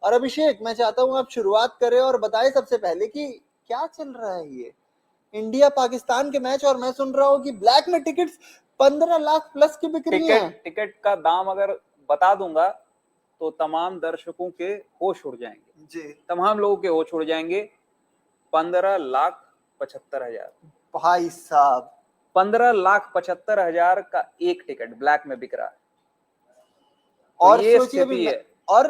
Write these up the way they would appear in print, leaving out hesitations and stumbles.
और अभिषेक, मैं चाहता हूं आप शुरुआत करें और बताएं सबसे पहले कि क्या चल रहा है ये इंडिया पाकिस्तान के मैच। और मैं सुन रहा हूँ कि ब्लैक में टिकट्स 15 लाख प्लस की बिक रही हैं। टिकट का दाम अगर बता दूंगा तो तमाम दर्शकों के होश उड़ जाएंगे जी, तमाम लोगों के होश उड़ जाएंगे। 15,75,000 भाई साहब, 15,75,000 का एक टिकट ब्लैक में बिक रहा है। तो और ये सोचिए स्थिति है। और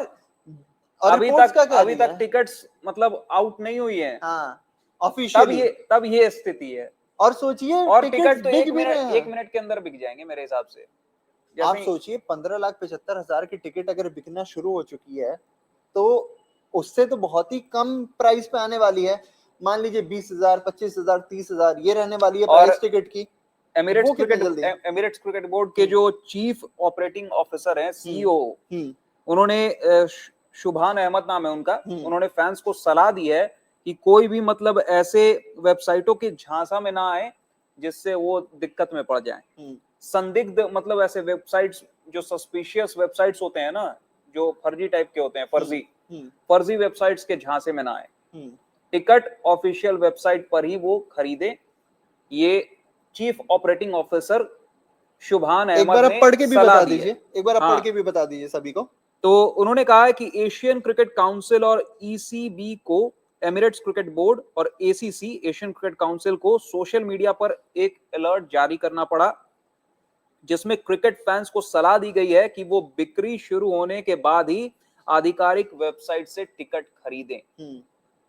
रिपोर्ट्स क्या कह अभी रही तक है? टिकट्स मतलब आउट नहीं हुई है। हाँ, ऑफिशियली। तब ये स्थिति है। और सोचिए और टिकट्स टिकट तो बिक भी रहे एक हैं। मिनट के अंदर बिक जाएंगे मेरे हिसाब से। आप जैसे ही सोचिए 15,75,000 की टिकट अगर बिकना शुरू हो चुकी है तो उससे तो बहुत ही कम प्राइस पे आने वाली है। मान लीजिए 20,000, 25,000, 30,000 ये रहने वाली है और प्राइस टिकट की। वो कितने जल्दी? एमिरेट्स क्रिकेट बोर्ड के जो चीफ ऑपरेटिंग ऑफिसर हैं, सीईओ, उन्होंने शुभान अहमद नाम है उनका, उन्होंने फैंस को सलाह दी है कि कोई भी मतलब ऐसे वेबसाइटों के झांसा में ना आए जिससे वो दिक्कत में पड़ जाएं। संदिग्ध मतलब ऐसे वेबसाइट्स जो सस्पिशियस वेबसाइट्स होते हैं ना, जो फर्जी टाइप के होते हैं, फर्जी वेबसाइट्स के झांसे में ना आए। टिकट ऑफिशियल वेबसाइट पर ही वो खरीदे। ये chief operating officer Shubhan Ahmed ने पढ़ के भी सलाह बता दी है। दीजिए, एक बार आप पढ़ के भी बता दीजिए सभी को। तो उन्होंने कहा है कि एशियन क्रिकेट काउंसिल और ईसीबी को, एमिरेट्स क्रिकेट बोर्ड और एसीसी एशियन क्रिकेट काउंसिल को सोशल मीडिया पर एक अलर्ट जारी करना पड़ा जिसमें क्रिकेट फैंस को सलाह दी गई है कि वो बिक्री शुरू होने के बाद ही आधिकारिक वेबसाइट से टिकट खरीदें।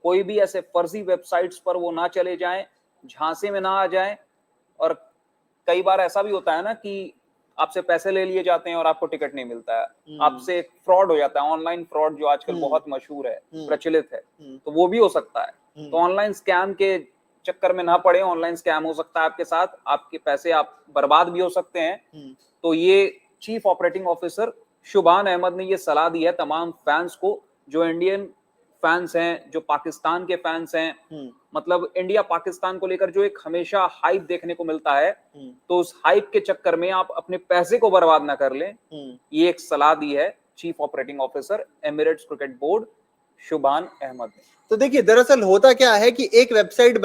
कोई भी ऐसे फर्जी वेबसाइट्स पर वो ना चले जाएं, झांसे में ना आ जाएं। और कई बार ऐसा भी होता है ना कि आपसे पैसे ले लिए जाते हैं और आपको टिकट नहीं मिलता है, आपसे फ्रॉड हो जाता है। ऑनलाइन फ्रॉड जो आजकल बहुत मशहूर है, प्रचलित है, तो वो भी हो सकता है। तो ऑनलाइन स्कैम के चक्कर में ना पड़े। ऑनलाइन स्कैम हो सकता है आपके साथ, आपके पैसे आप बर्बाद भी हो सकते हैं। तो ये chief operating officer Shubhan Ahmed ने ये सलाह दी है तमाम फैंस को, जो इंडियन फैंस हैं, जो पाकिस्तान के फैंस हैं। मतलब इंडिया पाकिस्तान को लेकर जो एक हमेशा हाइप देखने को मिलता है, तो उस हाइप के चक्कर में आप अपने पैसे को बर्बाद ना कर लें। ये एक सलाह दी है chief operating officer Emirates cricket board Subhan Ahmed ने। तो देखिए, दरअसल होता क्या है कि एक वेबसाइट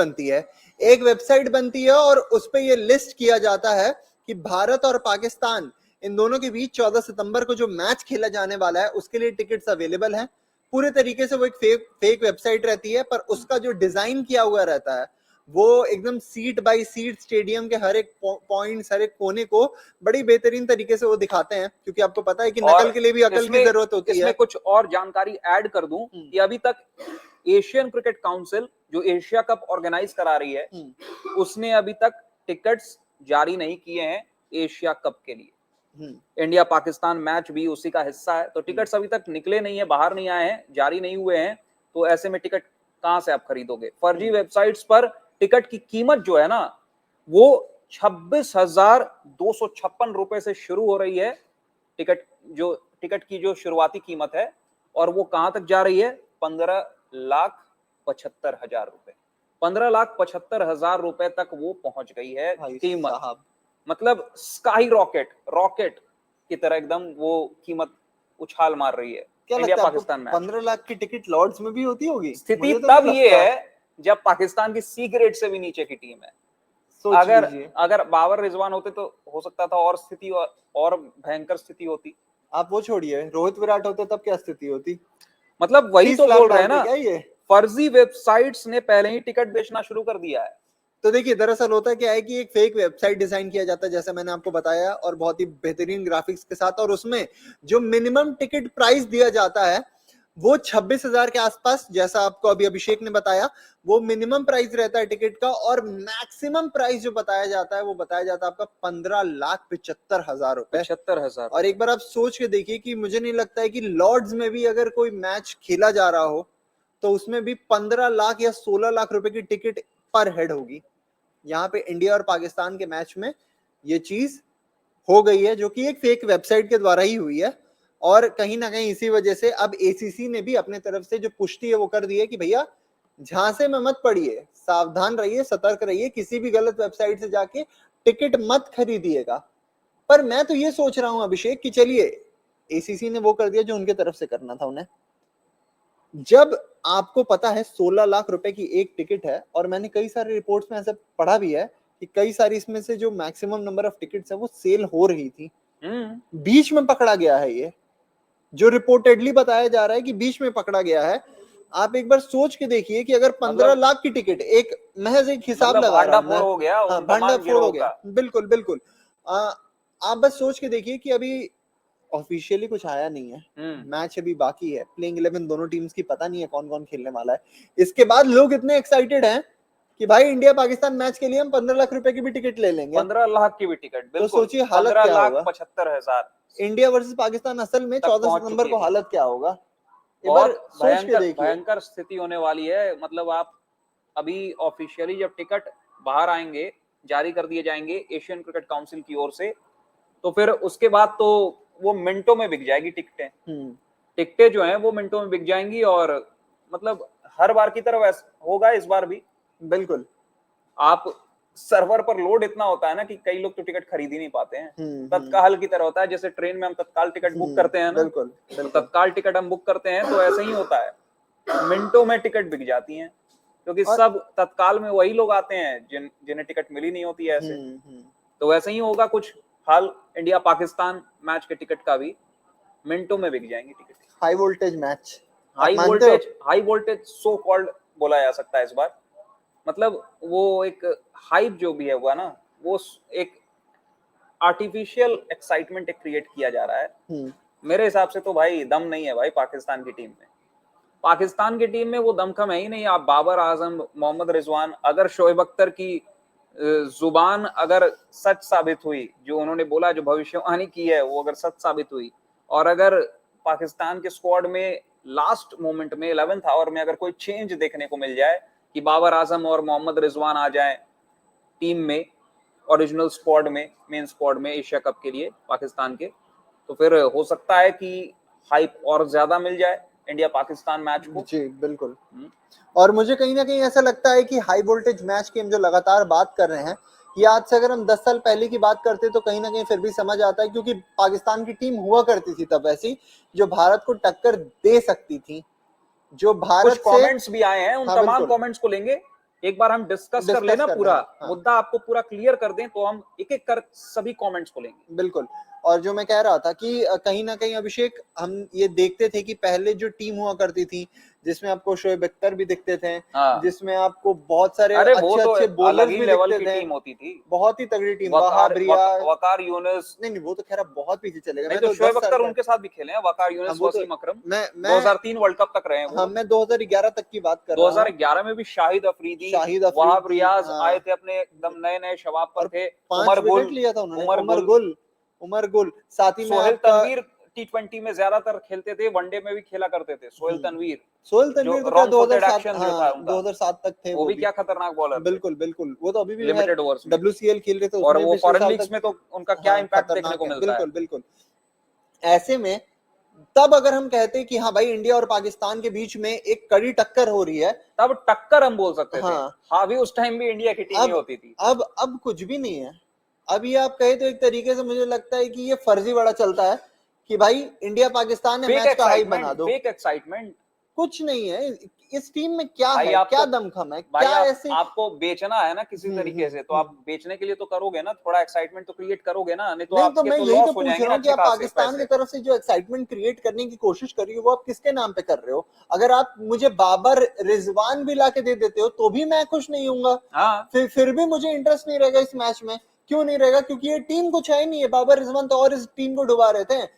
बनती है और उस पे ये लिस्ट किया जाता है कि भारत और पाकिस्तान इन दोनों के बीच 14 सितंबर को जो मैच खेला जाने वाला है उसके लिए टिकट्स अवेलेबल हैं। पूरे तरीके से वो एक फेक वेबसाइट रहती है, पर उसका जो डिजाइन किया हुआ रहता है वो एकदम सीट बाय सीट स्टेडियम के हर एक पॉइंट्स, हर एक कोने को बड़ी बेहतरीन तरीके से वो दिखाते हैं, क्योंकि आपको पता है कि नकल के लिए भी अकल की जरूरत होती है। इसमें कुछ और जानकारी ऐड कर दूं कि अभी तक एशियन क्रिकेट काउंसिल जो एशिया कप ऑर्गेनाइज करा रही है, उसने अभी तक टिकट्स जारी नहीं किए हैं एशिया कप के लिए। इंडिया पाकिस्तान मैच भी उसी का हिस्सा है, तो टिकट्स अभी तक निकले नहीं है, बाहर नहीं आए हैं, जारी नहीं हुए हैं। तो ऐसे में टिकट कहां से आप खरीदोगे? फर्जी वेबसाइट्स पर टिकट की कीमत जो है ना, वो 26,256 रुपए से शुरू हो रही है। टिकट की जो शुरुआती कीमत है, और वो कहां तक जा रही है? 15,75,000 रुपए। 15,75,000 रुपए तक वो पहुंच गई है कीमत। मतलब स्काई रॉकेट की तरह एकदम वो कीमत उछाल मार रही है। क्या इंडिया लगता है पाकिस्तान मैच 15 लाख की टिकट लॉर्ड्स में भी होती होगी? स्थिति तब ये है जब पाकिस्तान की सी ग्रेड से भी नीचे की टीम है। अगर बाबर रिजवान होते तो हो सकता था और स्थिति और भयंकर स्थिति होती। आप वो छोड़िए, रोहित विराट होते तब क्या स्थिति होती? मतलब वही तो बोल रहे हैं ना, क्या ये फर्जी वेबसाइट्स ने पहले ही टिकट बेचना शुरू कर दिया है। तो देखिए, दरअसल होता क्या है कि एक फेक वेबसाइट डिजाइन किया जाता है, जैसे मैंने आपको बताया, और बहुत ही बेहतरीन ग्राफिक्स के साथ, और उसमें जो मिनिमम टिकट प्राइस दिया जाता है वो 26,000 के आसपास, जैसा आपको अभी अभिषेक ने बताया, वो मिनिमम प्राइस रहता है टिकट का। और मैक्सिमम प्राइस जो बताया जाता है वो बताया जाता है आपका 15,75,000 रुपए। 75,000। और एक बार आप सोच के देखिए कि मुझे नहीं लगता है कि लॉर्ड्स में भी अगर कोई मैच खेला जा रहा हो तो उसमें भी 15 लाख या 16 लाख रुपए की टिकट पर हेड होगी। यहाँ पे इंडिया और पाकिस्तान के मैच में ये चीज हो गई है, जो कि एक फेक वेबसाइट के द्वारा ही हुई है। और कहीं ना कहीं इसी वजह से अब एसीसी ने भी अपने तरफ से जो पुष्टि है वो कर दी है कि भैया झांसे में मत पड़िए, सावधान रहिए, सतर्क रहिए, किसी भी गलत वेबसाइट से जाके टिकट मत खरीदिएगा। पर मैं तो ये सोच रहा हूं अभिषेक कि चलिए, एसीसी ने वो कर दिया जो उनके तरफ से करना था उन्हें, जब आपको पता है 16 लाख रुपए की एक टिकट है, और मैंने कई सारे रिपोर्ट्स में ऐसा पढ़ा भी है कि कई सारी इसमें से जो मैक्सिमम नंबर ऑफ टिकट्स है वो सेल हो रही थी, बीच में पकड़ा गया है। ये जो रिपोर्टेडली बताया जा रहा है कि बीच में पकड़ा गया है। आप एक बार सोच के देखिए कि अगर 15 लाख की टिकट, एक महज एक हिसाब लगा रहा हूं मैं, हो गया, हाँ, भांडाफोड़ हो गया, बिल्कुल बिल्कुल। आप बस सोच के देखिए कि अभी ऑफिशियली कुछ आया नहीं है, मैच अभी बाकी है, प्लेइंग 11 दोनों टीम्स की पता नहीं है कौन कौन खेलने वाला है। इसके बाद लोग इतने एक्साइटेड हैं कि भाई इंडिया पाकिस्तान मैच के लिए हम 15 लाख रुपए की भी टिकट ले लेंगे, 15 लाख की भी टिकट, तो सोचिए हालत क्या होगा। 15,75,000 इंडिया वर्सेस पाकिस्तान असल में 14 सितंबर को हालत क्या होगा, एक और बार सोच के देखिए। भयंकर स्थिति होने वाली है। मतलब आप अभी ऑफिशियली जब टिकट बाहर आएंगे, जारी कर दिए जाएंगे एशियन क्रिकेट काउंसिल की ओर से, तो फिर उसके बाद तो वो मिनटों में बिक जाएगी टिकटें। टिकटें जो हैं वो मिनटों में बिक जाएंगी, और मतलब हर बार की तरह होगा इस बार भी। बिल्कुल, आप सर्वर पर लोड इतना होता है ना कि कई लोग तो टिकट खरीद ही नहीं पाते हैं। तत्काल की तरह होता है, जैसे ट्रेन में हम तत्काल टिकट बुक करते हैं ना, बिल्कुल, तत्काल टिकट हम बुक करते हैं, तो ऐसा ही होता है, मिनटों में टिकट बिक जाती हैं, क्योंकि सब तत्काल में वही लोग आते हैं जिन्हें टिकट मिली नहीं होती है ऐसे। तो वैसे ही होगा कुछ हाल इंडिया पाकिस्तान मैच के टिकट का भी, मिनटों में बिक जाएंगी ticket. High voltage match, high voltage so called बोला जा सकता है इस बार। मतलब वो एक हाइप जो भी है हुआ ना, वो एक आर्टिफिशियल एक्साइटमेंट क्रिएट किया जा रहा है। मेरे हिसाब से तो भाई दम नहीं है भाई पाकिस्तान की टीम में। पाकिस्तान की टीम में वो दमखम है ही नहीं। आप बाबर आजम, मोहम्मद रिजवान, अगर शोएब अख्तर की जुबान अगर सच साबित हुई, जो उन्होंने बोला, जो भविष्यवाणी की है, वो अगर सच साबित हुई, और अगर पाकिस्तान के स्क्वाड में लास्ट मोमेंट में 11th आवर में अगर कोई चेंज देखने को मिल जाए कि बाबर आजम और मोहम्मद रिजवान आ जाएं टीम में, ओरिजिनल स्क्वाड में, मेन स्क्वाड में एशिया कप के लिए पाकिस्तान के, तो फिर हो सकता है कि हाइप और ज्यादा मिल जाए इंडिया पाकिस्तान मैच को। जी बिल्कुल। और मुझे कहीं ना कहीं ऐसा लगता है कि हाई वोल्टेज मैच की हम जो लगातार बात कर रहे हैं, ये आज से अगर हम 10 साल पहले की बात करते तो कहीं ना कहीं फिर भी समझ आता है, क्योंकि पाकिस्तान की टीम हुआ करती थी तब ऐसी जो भारत को टक्कर दे सकती थी, जो भारत कुछ कमेंट्स भी आए हैं, उन तमाम कमेंट्स को लेंगे, एक बार हम डिस्कस कर लेना पूरा मुद्दा, आपको पूरा क्लियर कर दें, तो हम एक एक कर सभी कमेंट्स को लेंगे। बिल्कुल। और जो मैं कह रहा था कि कहीं ना कहीं अभिषेक, हम ये देखते थे कि पहले जो टीम हुआ करती थी, जिसमें आपको शोएब अख्तर भी दिखते थे, जिसमें आपको बहुत सारे अच्छे बॉलर्स भी दिखते थे, टीम होती थी, बहुत ही तगड़ी टीम, वकार यूनुस, नहीं वो तो खैर बहुत पीछे चलेगा, मैं तो शोएब अख्तर उनके साथ भी खेले हैं, वकार यूनुस, वसीम अकरम, मैं 2003 वर्ल्ड कप तक रहे हैं वो। मैं 2011 तक की बात कर रहा हूं। 2011 में भी शाहिद अफरीदी, वहाब रियाज आए थे, अपने एकदम नए शबाब पर थे, उमर गुल लिया था उन्होंने, उमर गुल, साथ ही में सोहेल तनवीर T20 में ज्यादातर खेलते थे, वनडे में भी खेला करते थे सोहेल तनवीर तो 2007 तक थे, वो भी क्या खतरनाक बॉलर, बिल्कुल बिल्कुल, वो तो अभी भी लिमिटेड ओवर्स WCL खेल रहे थे, और वो फॉरेन लीग्स में तो उनका क्या इंपैक्ट देखने को मिलता है। बिल्कुल बिल्कुल। ऐसे में तब अगर हम कहते कि हाँ भाई इंडिया और पाकिस्तान के बीच में एक कड़ी टक्कर हो रही है, तब टक्कर हम बोल सकते थे। हाँ भी उस टाइम भी इंडिया की टीम ही होती थी। अब कुछ भी नहीं है। अब ये आप कहे तो एक तरीके से मुझे लगता है कि ये फर्जी बड़ा चलता है कि भाई इंडिया पाकिस्तान ने मैच का हाइप बना दो, फेक एक्साइटमेंट, कुछ नहीं है इस टीम में। क्या है, क्या दमखम है, क्या ऐसे आपको बेचना है ना किसी तरीके से, तो आप बेचने के लिए तो करोगे ना, थोड़ा एक्साइटमेंट तो क्रिएट करोगे ना, नहीं तो आपके मैं यही तो पूछ रहा हूँ कि आप पाकिस्तान की तरफ से जो एक्साइटमेंट क्रिएट करने की कोशिश कर रही हो, वो आप किसके नाम पे कर रहे हो? अगर आप मुझे बाबर रिजवान भी लाके दे देते हो तो भी मैं खुश नहीं हूँ, फिर भी मुझे इंटरेस्ट नहीं रहेगा इस मैच में। क्यों नहीं रहेगा? क्योंकि ये टीम कुछ है ही नहीं है। बाबर रिजवान तो और इस टीम को डुबा रहे थे।